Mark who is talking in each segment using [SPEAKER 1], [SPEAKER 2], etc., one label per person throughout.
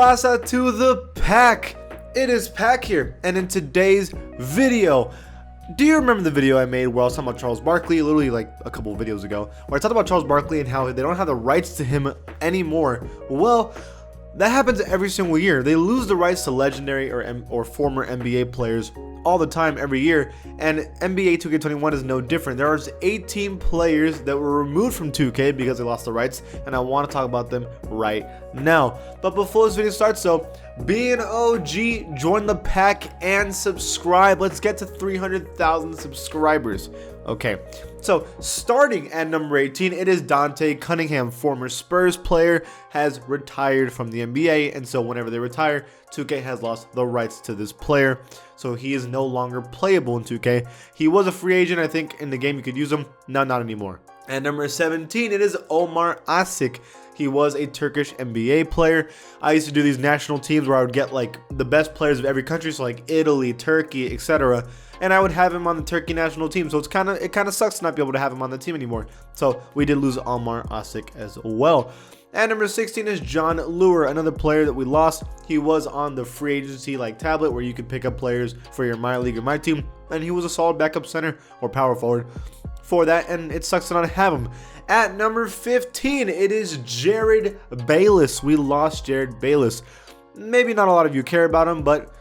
[SPEAKER 1] Classa to the pack. It is Pack here, and in today's video, do you remember the video I made where I was talking about Charles Barkley, literally like a couple of videos ago, where I talked about Charles Barkley and how they don't have the rights to him anymore? Well, that happens every single year. They lose the rights to legendary or former NBA players all the time, every year, and NBA 2K21 is no different. There are 18 players that were removed from 2K because they lost the rights, and I want to talk about them right now. But before this video starts though, be an OG, join the pack, and subscribe. Let's get to 300,000 subscribers. Okay, so starting at number 18, it is Dante Cunningham, former Spurs player, has retired from the NBA, and so whenever they retire, 2K has lost the rights to this player, so he is no longer playable in 2K. He was a free agent, I think, in the game you could use him, now not anymore. At number 17, it is Omar Asik. He was a Turkish NBA player. I used to do these national teams where I would get like the best players of every country, so like Italy, Turkey, etc. And I would have him on the Turkey national team. So it kind of sucks to not be able to have him on the team anymore. So we did lose Omar Asik as well. At number 16 is John Lure, another player that we lost. He was on the free agency like tablet where you could pick up players for your My League or My Team, and he was a solid backup center or power forward for that, and it sucks to not have him. At number 15, it is Jared Bayless. We lost Jared Bayless. Maybe not a lot of you care about him, but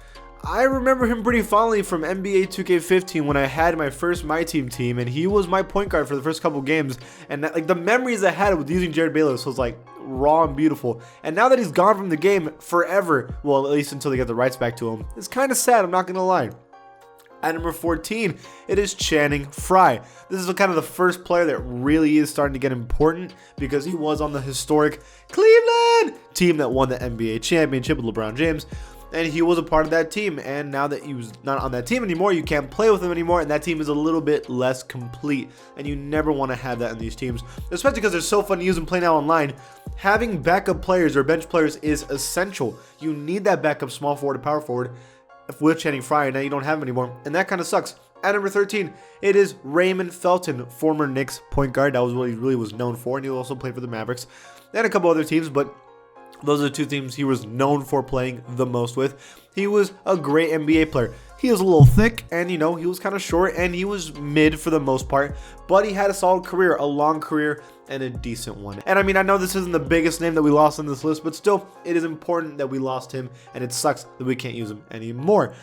[SPEAKER 1] I remember him pretty fondly from NBA 2K15 when I had my first My Team team, and he was my point guard for the first couple games, and that, like, the memories I had with using Jared Bayless was like raw and beautiful. And now that he's gone from the game forever, well, at least until they get the rights back to him, it's kind of sad, I'm not gonna lie. At number 14, it is Channing Frye. This is kind of the first player that really is starting to get important because he was on the historic Cleveland team that won the NBA championship with LeBron James. And he was a part of that team, and now that he was not on that team anymore, you can't play with him anymore, and that team is a little bit less complete, and you never want to have that in these teams, especially because they're so fun to use and play now online. Having backup players or bench players is essential. You need that backup small forward or power forward with Channing Frye, and now you don't have him anymore, and that kind of sucks. At number 13, it is Raymond Felton, former Knicks point guard. That was what he really was known for, and he also played for the Mavericks and a couple other teams, but those are the two teams he was known for playing the most with. He was a great NBA player. He was a little thick, and he was kind of short, and he was mid for the most part, but he had a solid career, a long career, and a decent one. And I mean, I know this isn't the biggest name that we lost on this list, but still, it is important that we lost him, and it sucks that we can't use him anymore.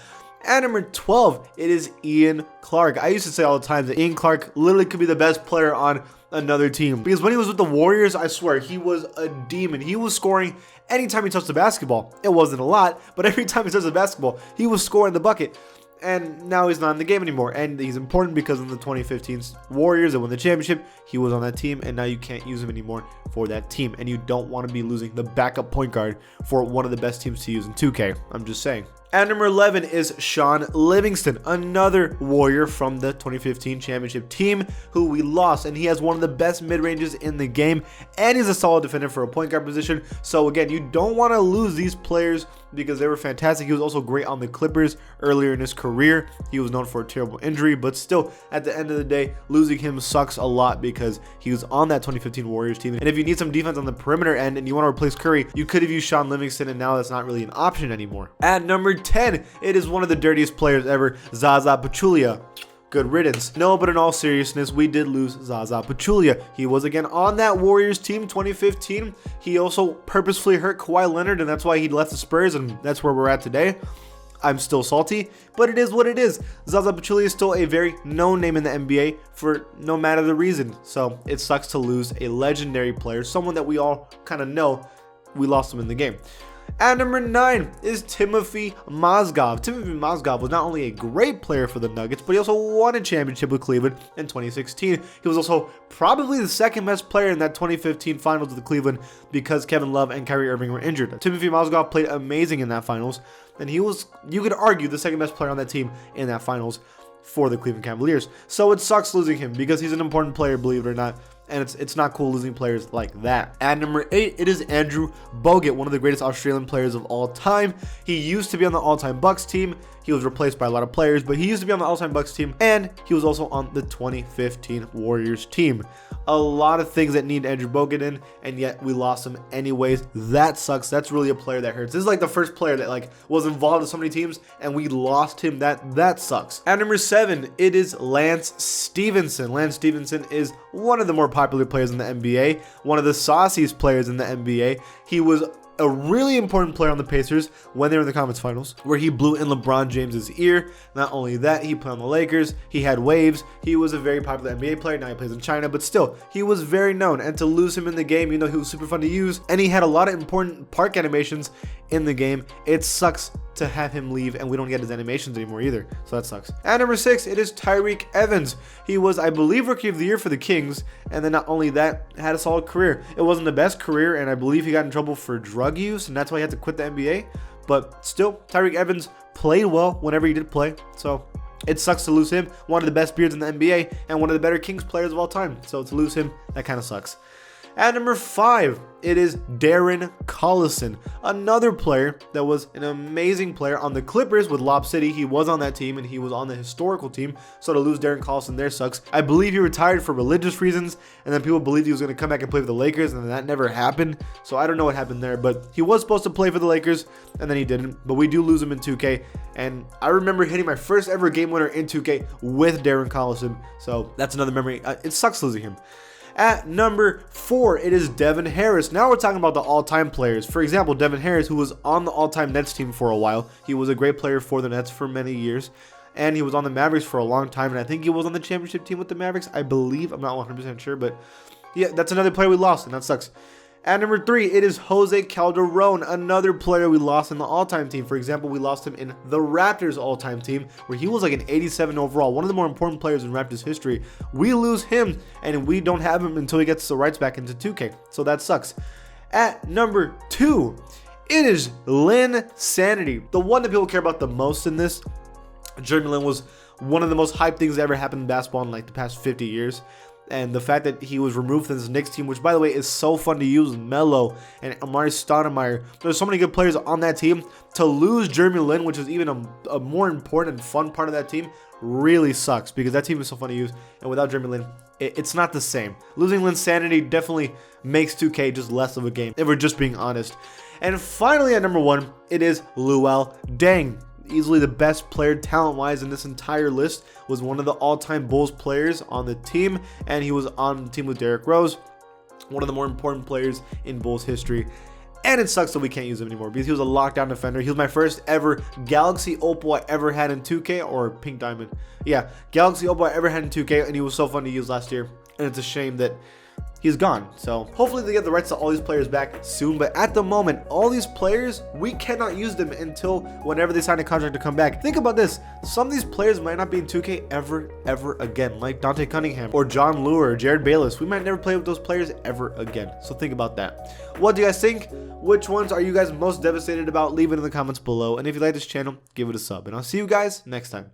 [SPEAKER 1] At number 12, it is Ian Clark. I used to say all the time that Ian Clark literally could be the best player on another team, because when he was with the Warriors, I swear, he was a demon. He was scoring anytime he touched the basketball. It wasn't a lot, but every time he touched the basketball, he was scoring the bucket. And now he's not in the game anymore, and he's important because in the 2015 Warriors that won the championship, he was on that team, and now you can't use him anymore for that team, and you don't want to be losing the backup point guard for one of the best teams to use in 2K. I'm just saying. At number 11 is Sean Livingston, another Warrior from the 2015 championship team who we lost, and he has one of the best mid-ranges in the game, and he's a solid defender for a point guard position. So again, you don't want to lose these players because they were fantastic. He was also great on the Clippers earlier in his career. He was known for a terrible injury, but still, at the end of the day, losing him sucks a lot because he was on that 2015 Warriors team. And if you need some defense on the perimeter end and you want to replace Curry, you could have used Sean Livingston, and now that's not really an option anymore. At number 10, it is one of the dirtiest players ever, Zaza Pachulia. Good riddance. No, but in all seriousness, we did lose Zaza Pachulia. He was again on that Warriors team 2015. He also purposefully hurt Kawhi Leonard, and that's why he left the Spurs, and that's where we're at today. I'm still salty, but it is what it is. Zaza Pachulia is still a very known name in the NBA for no matter the reason. So it sucks to lose a legendary player, someone that we all kind of know. We lost him in the game. At number 9 is Timothy Mozgov. Timothy Mozgov was not only a great player for the Nuggets, but he also won a championship with Cleveland in 2016. He was also probably the second best player in that 2015 finals with Cleveland because Kevin Love and Kyrie Irving were injured. Timothy Mozgov played amazing in that finals, and he was, you could argue, the second best player on that team in that finals for the Cleveland Cavaliers. So it sucks losing him because he's an important player, believe it or not. and it's not cool losing players like that. At number 8, it is Andrew Bogut, one of the greatest Australian players of all time. He used to be on the all-time Bucks team. He was replaced by a lot of players, but he used to be on the all-time Bucks team, and he was also on the 2015 Warriors team. A lot of things that need Andrew Bogut in, and yet we lost him anyways. That sucks. That's really a player that hurts. This is like the first player that like was involved in so many teams, and we lost him. That sucks. At number 7, it is Lance Stevenson. Lance Stevenson is one of the more popular players in the NBA, one of the sauciest players in the NBA. He was a really important player on the Pacers when they were in the conference finals, where he blew in LeBron James's ear. Not only that, he played on the Lakers, he had waves, he was a very popular NBA player. Now he plays in China, but still, he was very known. And to lose him in the game, you know, he was super fun to use, and he had a lot of important park animations in the game. It sucks to have him leave, and we don't get his animations anymore either, so that sucks. At number 6, it is Tyreke Evans. He was, I believe, Rookie of the Year for the Kings, and then not only that, had a solid career. It wasn't the best career, and I believe he got in trouble for drug use, and that's why he had to quit the NBA, but still, Tyreke Evans played well whenever he did play, so it sucks to lose him. One of the best beards in the NBA, and one of the better Kings players of all time, so to lose him, that kind of sucks. At number 5, it is Darren Collison, another player that was an amazing player on the Clippers with Lob City. He was on that team, and he was on the historical team, so to lose Darren Collison there sucks. I believe he retired for religious reasons, and then people believed he was going to come back and play for the Lakers, and that never happened, so I don't know what happened there, but he was supposed to play for the Lakers, and then he didn't, but we do lose him in 2K, and I remember hitting my first ever game winner in 2K with Darren Collison, so that's another memory. It sucks losing him. At number 4, it is Devin Harris. Now we're talking about the all-time players. For example, Devin Harris, who was on the all-time Nets team for a while. He was a great player for the Nets for many years. And he was on the Mavericks for a long time. And I think he was on the championship team with the Mavericks, I believe. I'm not 100% sure. But yeah, that's another player we lost, and that sucks. At number 3, it is Jose Calderon, another player we lost in the all-time team. For example, we lost him in the Raptors all-time team, where he was like an 87 overall, one of the more important players in Raptors history. We lose him, and we don't have him until he gets the rights back into 2K, so that sucks. At number 2, it is linsanity, the one that people care about the most in this. Jeremy Lin was one of the most hyped things that ever happened in basketball in like the past 50 years. And the fact that he was removed from this Knicks team, which by the way is so fun to use, Melo and Amari Stoudemire, there's so many good players on that team. To lose Jeremy Lin, which is even a more important and fun part of that team, really sucks, because that team is so fun to use, and without Jeremy Lin, it's not the same. Losing linsanity definitely makes 2K just less of a game, if we're just being honest. And finally, at number 1, it is Luol Deng. Easily the best player talent-wise in this entire list, was one of the all-time Bulls players on the team, and he was on the team with Derrick Rose, one of the more important players in Bulls history. And it sucks that we can't use him anymore, because he was a lockdown defender. He was my first ever Galaxy Opal I ever had in 2K, or Pink Diamond. Yeah, Galaxy Opal I ever had in 2K, and he was so fun to use last year, and it's a shame that he's gone. So hopefully they get the rights to all these players back soon, but at the moment, all these players, we cannot use them until whenever they sign a contract to come back. Think about this, some of these players might not be in 2K ever again, like Dante Cunningham or John Lure or Jared Bayless. We might never play with those players ever again, so think about that. What do you guys think? Which ones are you guys most devastated about? Leave it in the comments below, and if you like this channel, give it a sub, and I'll see you guys next time.